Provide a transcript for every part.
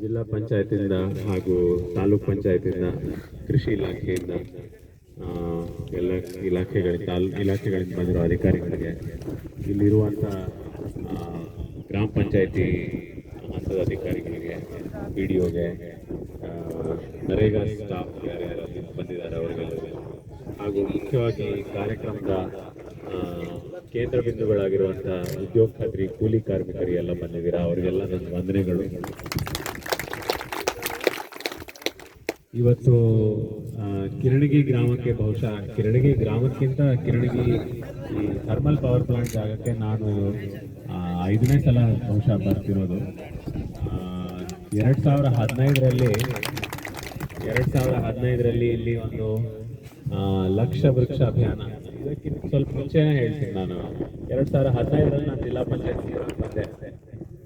ಜಿಲ್ಲಾ ಪಂಚಾಯತಿಂದ ಹಾಗೂ ತಾಲೂಕ್ ಪಂಚಾಯತಿಂದ ಕೃಷಿ ಇಲಾಖೆಯಿಂದ ಎಲ್ಲ ಇಲಾಖೆಗಳಿಂದ ಬಂದಿರೋ ಅಧಿಕಾರಿಗಳಿಗೆ, ಇಲ್ಲಿರುವಂಥ ಗ್ರಾಮ ಪಂಚಾಯತಿ ಹಂತದ ಅಧಿಕಾರಿಗಳಿಗೆ, ಪಿ ಡಿ ಒಗೆ, ನರೇಗಾ ಸ್ಟಾಫ್ ಯಾರ್ಯಾರು ಬಂದಿದ್ದಾರೆ ಅವರಿಗೆಲ್ಲರಿಗೂ, ಹಾಗೂ ಮುಖ್ಯವಾಗಿ ಕಾರ್ಯಕ್ರಮದ ಕೇಂದ್ರ ಬಿಂದುಗಳಾಗಿರುವಂಥ ಉದ್ಯೋಗ ಖಾತ್ರಿ ಕೂಲಿ ಕಾರ್ಮಿಕರಿಗೆಲ್ಲ ಬಂದಿದ್ದೀರಾ, ಅವರಿಗೆಲ್ಲ ನನ್ನ ವಂದನೆಗಳು. ಇವತ್ತು ಕಿರಣಗಿ ಗ್ರಾಮಕ್ಕೆ, ಬಹುಶಃ ಕಿರಣಗಿ ಗ್ರಾಮಕ್ಕಿಂತ ಕಿರಣಗಿ ಈ ಥರ್ಮಲ್ ಪವರ್ ಪ್ಲಾಂಟ್ ಜಾಗಕ್ಕೆ ನಾನು 5ನೇ ಸಲ ಬಹುಶಃ ಬರ್ತಿರೋದು. 2015ರಲ್ಲಿ ಇಲ್ಲಿ ಒಂದು ಲಕ್ಷ ವೃಕ್ಷ ಅಭಿಯಾನ, ಇದಕ್ಕಿಂತ ಸ್ವಲ್ಪ ಮುಂಚೆನೇ ಹೇಳ್ತೀನಿ ನಾನು. 2015ರಲ್ಲಿ ನಾನು ಜಿಲ್ಲಾ ಪಂಚಾಯತ್ ಬಂದೆ.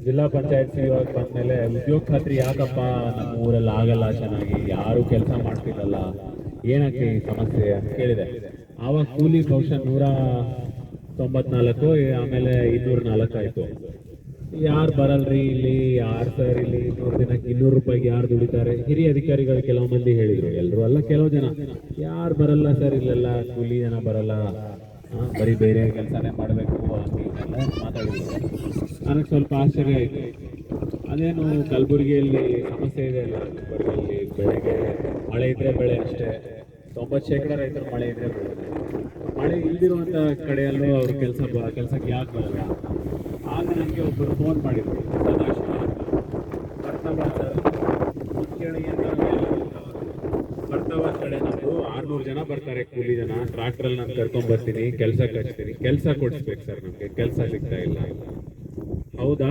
ಜಿಲ್ಲಾ ಪಂಚಾಯತ್ ಇವಾಗ ಬಂದಮೇಲೆ ಉದ್ಯೋಗ ಖಾತ್ರಿ ಯಾಕಪ್ಪ ನಮ್ಮ ಊರಲ್ಲಿ ಆಗಲ್ಲ ಚೆನ್ನಾಗಿ, ಯಾರು ಕೆಲಸ ಮಾಡ್ತಿರಲ್ಲ, ಏನಕ್ಕೆ ಈ ಸಮಸ್ಯೆ ಅಂತ ಕೇಳಿದೆ. ಆವಾಗ ಕೂಲಿ ಬಹುಶಃ 194, ಆಮೇಲೆ 204 ಆಯಿತು. ಯಾರು ಬರಲ್ರಿ ಇಲ್ಲಿ, ಯಾರು ಸರ್ ಇಲ್ಲಿ 200 ದಿನಕ್ಕೆ 200 ರೂಪಾಯಿಗೆ ಯಾರು ದುಡಿತಾರೆ? ಹಿರಿಯ ಅಧಿಕಾರಿಗಳು ಕೆಲವು ಮಂದಿ ಹೇಳಿದರು, ಎಲ್ಲರೂ ಅಲ್ಲ, ಕೆಲವು ಜನ ಯಾರು ಬರಲ್ಲ ಸರ್ ಇಲ್ಲೆಲ್ಲ, ಕೂಲಿ ಜನ ಬರಲ್ಲ, ಬರೀ ಬೇರೆ ಕೆಲಸನೇ ಮಾಡಬೇಕು ಅಂತೆಲ್ಲ ಮಾತಾಡಿದ್ರು. ನನಗೆ ಸ್ವಲ್ಪ ಆಶ್ಚರ್ಯ ಆಯಿತು. ಅದೇನು ಕಲಬುರಗಿಯಲ್ಲಿ ಸಮಸ್ಯೆ ಇದೆ ಅಲ್ಲ, ಕಲಬುರಗಿಯಲ್ಲಿ ಬೆಳೆಗೆ ಮಳೆ ಇದ್ದರೆ ಬೆಳೆ ಅಷ್ಟೇ, 90% ರೈತರು ಮಳೆ ಇದ್ದರೆ ಬೆಳೆ. ಮಳೆ ಇಲ್ದಿರುವಂಥ ಕಡೆಯಲ್ಲೂ ಅವರು ಕೆಲಸಕ್ಕೆ ಯಾಕೆ ಬರಲ್ಲ? ಆಗ ನನಗೆ ಒಬ್ಬರು ಫೋನ್ ಮಾಡಿದರು, ಸದಾಶಿವ ಬರ್ತವ ಸರ್ ಕೇಳಿ ಅಂತ. ಬರ್ತವ ಕಡೆ ನಮ್ಮದು 600 ಜನ ಬರ್ತಾರೆ ಕೂಲಿ ಜನ, ಟ್ರಾಕ್ಟ್ರಲ್ಲಿ ನಾನು ಕರ್ಕೊಂಡ್ಬರ್ತೀನಿ, ಕೆಲಸಕ್ಕೆ ಹಚ್ತೀನಿ, ಕೆಲಸ ಕೊಡಿಸ್ಬೇಕು ಸರ್, ನಮಗೆ ಕೆಲಸ ಸಿಗ್ತಾ ಇಲ್ಲ. ಹೌದಾ,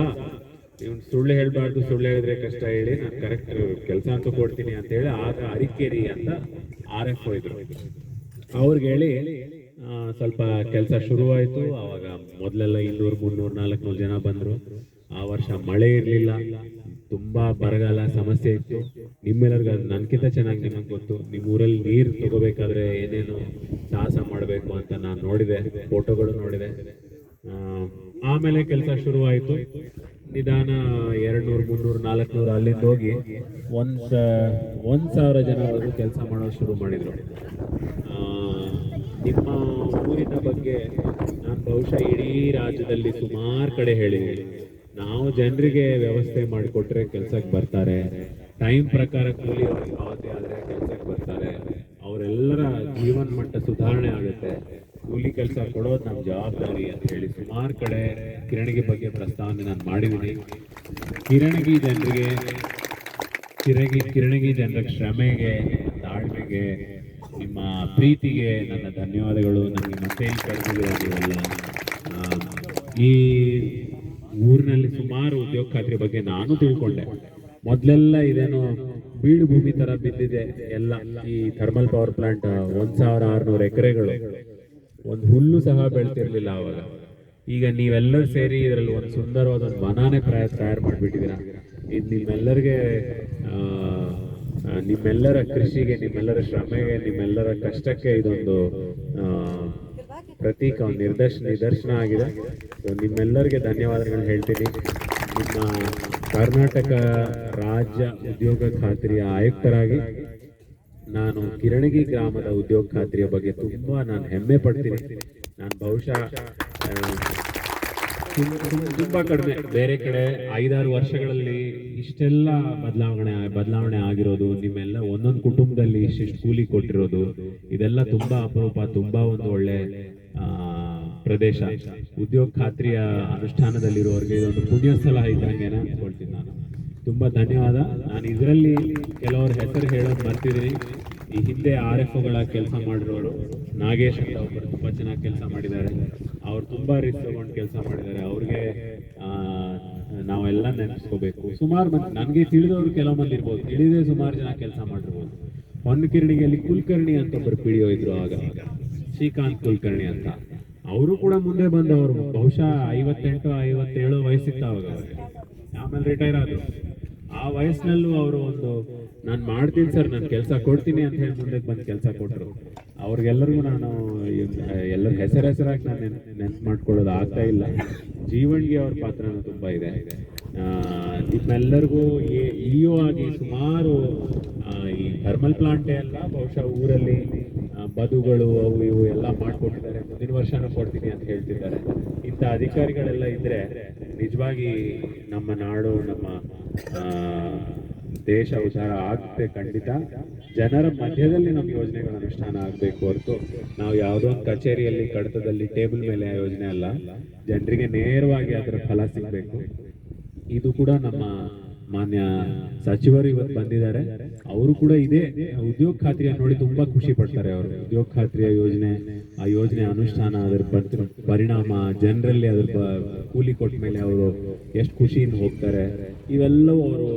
ನೀವು ಸುಳ್ಳು ಹೇಳಬಾರ್ದು, ಸುಳ್ಳು ಹೇಳಿದ್ರೆ ಕಷ್ಟ, ಹೇಳಿ ನಾನು ಕರೆಕ್ಟ್ ಕೆಲಸ ಅಂತೂ ಕೊಡ್ತೀನಿ ಅಂತೇಳಿ. ಆಗ ಅರಿಕೇರಿ ಅಂತ RFO ಇದ್ರು, ಅವ್ರಿಗೆ ಹೇಳಿ ಸ್ವಲ್ಪ ಕೆಲಸ ಶುರುವಾಯಿತು. ಆವಾಗ ಮೊದಲೆಲ್ಲ 200, 300, 400 ಜನ ಬಂದರು. ಆ ವರ್ಷ ಮಳೆ ಇರಲಿಲ್ಲ, ತುಂಬ ಬರಗಾಲ ಸಮಸ್ಯೆ ಇತ್ತು. ನಿಮ್ಮೆಲ್ಲರಿಗೂ ಅದು ನನಗಿಂತ ಚೆನ್ನಾಗಿ ನಿಮಗೆ ಗೊತ್ತು. ನಿಮ್ಮ ಊರಲ್ಲಿ ನೀರು ತಗೋಬೇಕಾದ್ರೆ ಏನೇನು ಸಾಹಸ ಮಾಡಬೇಕು ಅಂತ ನಾನು ನೋಡಿದೆ, ಫೋಟೋಗಳು ನೋಡಿದೆ. ಆಮೇಲೆ ಕೆಲಸ ಶುರುವಾಯಿತು. ನಿಧಾನ 200, 300, 400 ಅಲ್ಲಿಂದ ಹೋಗಿ 1,000 ಜನವರೆಗೂ ಕೆಲಸ ಮಾಡೋದು ಶುರು ಮಾಡಿದರು. ನಿಮ್ಮ ಊರಿನ ಬಗ್ಗೆ ನಾನು ಬಹುಶಃ ಇಡೀ ರಾಜ್ಯದಲ್ಲಿ ಸುಮಾರು ಕಡೆ ಹೇಳಿದ್ದೀನಿ. ನಾವು ಜನರಿಗೆ ವ್ಯವಸ್ಥೆ ಮಾಡಿಕೊಟ್ರೆ ಕೆಲಸಕ್ಕೆ ಬರ್ತಾರೆ, ಟೈಮ್ ಪ್ರಕಾರ ಕೂಲಿ ಪಾವತಿ ಆದರೆ ಕೆಲಸಕ್ಕೆ ಬರ್ತಾರೆ, ಅವರೆಲ್ಲರ ಜೀವನ ಮಟ್ಟ ಸುಧಾರಣೆ ಆಗುತ್ತೆ, ಕೂಲಿ ಕೆಲಸ ಕೊಡೋದು ನಮ್ಮ ಜವಾಬ್ದಾರಿ ಅಂತ ಹೇಳಿ ಸುಮಾರು ಕಡೆ ಕಿರಣಗಿ ಬಗ್ಗೆ ಪ್ರಸ್ತಾವನೆ ನಾನು ಮಾಡಿದ್ದೀನಿ. ಕಿರಣಗಿ ಜನರ ಶ್ರಮೆಗೆ, ತಾಳ್ಮೆಗೆ, ನಿಮ್ಮ ಪ್ರೀತಿಗೆ ನನ್ನ ಧನ್ಯವಾದಗಳು. ನನಗೆ ಮತ್ತೆ ಕರೆದಿದ್ದೀರಲ್ಲ. ಈ ಊರಿನಲ್ಲಿ ಸುಮಾರು ಉದ್ಯೋಗ ಖಾತ್ರಿ ಬಗ್ಗೆ ನಾನು ತಿಳ್ಕೊಂಡೆ. ಮೊದಲೆಲ್ಲ ಇದೇನೋ ಬೀಡು ಭೂಮಿ ಥರ ಬಿದ್ದಿದೆ ಎಲ್ಲ. ಈ ಥರ್ಮಲ್ ಪವರ್ ಪ್ಲಾಂಟ್ 1,600 ಎಕರೆಗಳು, ಒಂದು ಹುಲ್ಲು ಸಹ ಬೆಳ್ತಿರ್ಲಿಲ್ಲ ಆವಾಗ. ಈಗ ನೀವೆಲ್ಲರೂ ಸೇರಿ ಇದರಲ್ಲಿ ಒಂದು ಸುಂದರವಾದ ಒಂದು ವನಾನೇ ತಯಾರು ಮಾಡಿಬಿಟ್ಟಿದ್ದೀರಾ. ಇದು ನಿಮ್ಮೆಲ್ಲರ ಕೃಷಿಗೆ, ನಿಮ್ಮೆಲ್ಲರ ಶ್ರಮೆಗೆ, ನಿಮ್ಮೆಲ್ಲರ ಕಷ್ಟಕ್ಕೆ ಇದೊಂದು ಪ್ರತೀಕ, ಒಂದು ನಿದರ್ಶನ ಆಗಿದೆ. ನಿಮ್ಮೆಲ್ಲರಿಗೆ ಧನ್ಯವಾದಗಳನ್ನ ಹೇಳ್ತೀನಿ. ನಿಮ್ಮ ಕರ್ನಾಟಕ ರಾಜ್ಯ ಉದ್ಯೋಗ ಖಾತ್ರಿಯ ಆಯುಕ್ತರಾಗಿ ನಾನು ಕಿರಣಗಿ ಗ್ರಾಮದ ಉದ್ಯೋಗ ಖಾತ್ರಿಯ ಬಗ್ಗೆ ನಾನು ಹೆಮ್ಮೆ ಪಡ್ತೀನಿ. ನಾನು ಬಹುಶಃ ತುಂಬ ಕಡಿಮೆ, ಬೇರೆ ಕಡೆ 5-6 ವರ್ಷಗಳಲ್ಲಿ ಇಷ್ಟೆಲ್ಲ ಬದಲಾವಣೆ ಆಗಿರೋದು, ನಿಮ್ಮೆಲ್ಲ ಒಂದೊಂದು ಕುಟುಂಬದಲ್ಲಿ ಇಷ್ಟಿಷ್ಟು ಕೂಲಿ ಕೊಟ್ಟಿರೋದು, ಇದೆಲ್ಲ ತುಂಬಾ ಅಪರೂಪ, ತುಂಬಾ ಒಂದು ಒಳ್ಳೆ ಪ್ರದೇಶ. ಉದ್ಯೋಗ ಖಾತ್ರಿಯ ಅನುಷ್ಠಾನದಲ್ಲಿರುವವರಿಗೆ ಇದೊಂದು ಪುಣ್ಯ ಸ್ಥಳ ಇದ್ದಂಗೆ ಅನ್ಕೊಳ್ತೀನಿ ನಾನು. ತುಂಬಾ ಧನ್ಯವಾದ. ನಾನು ಇದರಲ್ಲಿ ಕೆಲವರ ಹೆಸರು ಹೇಳೋದು ಮರ್ತಿದ್ದೀನಿ. ಈ ಹಿಂದೆ RFOಗಳ ಕೆಲಸ ಮಾಡಿರೋರು, ನಾಗೇಶ್ ಅಂತ ಒಬ್ಬರು ತುಂಬ ಚೆನ್ನಾಗಿ ಕೆಲಸ ಮಾಡಿದ್ದಾರೆ. ಅವ್ರು ತುಂಬ ರಿಸ್ಕ್ ತಗೊಂಡು ಕೆಲಸ ಮಾಡಿದ್ದಾರೆ. ಅವ್ರಿಗೆ ನಾವೆಲ್ಲ ನೆನೆಸ್ಕೋಬೇಕು. ಸುಮಾರು ಮಂದಿ, ನನಗೆ ತಿಳಿದವರು ಕೆಲವು ಮಂದಿ ಇರ್ಬೋದು, ತಿಳಿದೇ ಸುಮಾರು ಜನ ಕೆಲಸ ಮಾಡಿರ್ಬೋದು. ಹೊನ್ನಕಿರಣಿಯಲ್ಲಿ ಕುಲಕರ್ಣಿ ಅಂತ ಒಬ್ಬರು PDO ಇದ್ರು ಆಗ, ಶ್ರೀಕಾಂತ್ ಕುಲಕರ್ಣಿ ಅಂತ. ಅವರು ಕೂಡ ಮುಂದೆ ಬಂದವರು, ಬಹುಶಃ 58-57 ವಯಸ್ಸಿತ್ತು ಅವಾಗ ಅವ್ರಿಗೆ. ಆಮೇಲೆ ರಿಟೈರ್ ಆದರು. ಆ ವಯಸ್ಸಿನಲ್ಲೂ ಅವರು ನಾನು ಮಾಡ್ತೀನಿ ಸರ್, ನಾನು ಕೆಲಸ ಕೊಡ್ತೀನಿ ಅಂತ ಹೇಳಿ ಮುಂದೆ ಬಂದು ಕೆಲಸ ಕೊಟ್ಟರು. ಅವ್ರಿಗೆಲ್ಲರಿಗೂ ನಾನು ಎಲ್ಲರ ಹೆಸರಾಗಿ ನಾನು ನೆನ್ಪು ಮಾಡ್ಕೊಳ್ಳೋದು ಆಗ್ತಾ ಇಲ್ಲ. ಜೀವನ್ಗೆ ಅವ್ರ ಪಾತ್ರನೂ ತುಂಬ ಇದೆ. ನಿಮ್ಮೆಲ್ಲರಿಗೂ ಈ ಸಿಇಒ ಆಗಿ ಸುಮಾರು ಈ ಥರ್ಮಲ್ ಪ್ಲಾಂಟೇ ಅಲ್ಲ ಬಹುಶಃ ಊರಲ್ಲಿ ಬದುಗಳು ಅವು ಇವು ಎಲ್ಲ ಮಾಡಿಕೊಟ್ಟಿದ್ದಾರೆ. ಮುಂದಿನ ವರ್ಷನೂ ಕೊಡ್ತೀನಿ ಅಂತ ಹೇಳ್ತಿದ್ದಾರೆ. ಇಂಥ ಅಧಿಕಾರಿಗಳೆಲ್ಲ ಇದ್ರೆ ನಿಜವಾಗಿ ನಮ್ಮ ನಾಡು, ನಮ್ಮ ದೇಶ ಉದ್ಧಾರ ಆಗುತ್ತೆ ಖಂಡಿತ. ಜನರ ಮಧ್ಯದಲ್ಲಿ ನಮ್ಮ ಯೋಜನೆಗಳ ಅನುಷ್ಠಾನ ಆಗಬೇಕು ಹೊರತು ನಾವು ಯಾವುದೋ ಒಂದು ಕಚೇರಿಯಲ್ಲಿ ಕಡತದಲ್ಲಿ ಟೇಬಲ್ ಮೇಲೆ ಯೋಜನೆ ಅಲ್ಲ, ಜನರಿಗೆ ನೇರವಾಗಿ ಅದರ ಫಲ ಸಿಗಬೇಕು. ಇದು ಕೂಡ ನಮ್ಮ ಮಾನ್ಯ ಸಚಿವರು ಇವತ್ತು ಬಂದಿದ್ದಾರೆ. ಅವರು ಕೂಡ ಇದೇ ಉದ್ಯೋಗ ಖಾತ್ರಿಯ ನೋಡಿ ತುಂಬಾ ಖುಷಿ ಪಡ್ತಾರೆ. ಅವರು ಉದ್ಯೋಗ ಖಾತ್ರಿಯ ಯೋಜನೆ, ಆ ಯೋಜನೆ ಅನುಷ್ಠಾನ, ಅದರ ಪರಿಣಾಮ ಜನರಲ್ಲಿ ಅದ್ರ ಕೂಲಿ ಕೊಟ್ಟ ಮೇಲೆ ಅವರು ಎಷ್ಟು ಖುಷಿಯಿಂದ ಹೋಗ್ತಾರೆ. ಇವೆಲ್ಲವೂ ಅವರು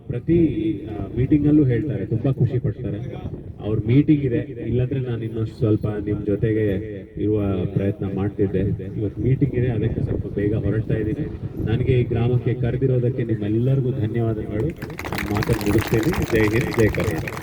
ಪ್ರತಿ ಮೀಟಿಂಗ್ ಅಲ್ಲೂ ಹೇಳ್ತಾರೆ, ತುಂಬಾ ಖುಷಿ ಪಡ್ತಾರೆ. ಅವ್ರ ಮೀಟಿಂಗ್ ಇದೆ, ಇಲ್ಲಾಂದ್ರೆ ನಾನು ಇನ್ನಷ್ಟು ಸ್ವಲ್ಪ ನಿಮ್ ಜೊತೆಗೆ ಇರುವ ಪ್ರಯತ್ನ ಮಾಡ್ತಿದ್ದೆ. ಇವತ್ತು ಮೀಟಿಂಗ್ ಇದೆ, ಅದಕ್ಕೆ ಸ್ವಲ್ಪ ಬೇಗ ಹೊರಡ್ತಾ ಇದ್ದೀನಿ. ನನಗೆ ಈ ಗ್ರಾಮಕ್ಕೆ ಕರೆದಿರೋದಕ್ಕೆ ನಿಮ್ಮೆಲ್ಲರಿಗೂ ಧನ್ಯವಾದಗಳು. ನಾನು ಮಾತನ್ನು ಮುಗಿಸ್ತೇನೆ. ಜೈ ಹಿಂದ್, ಜೈ ಕರ್ನಾಟಕ.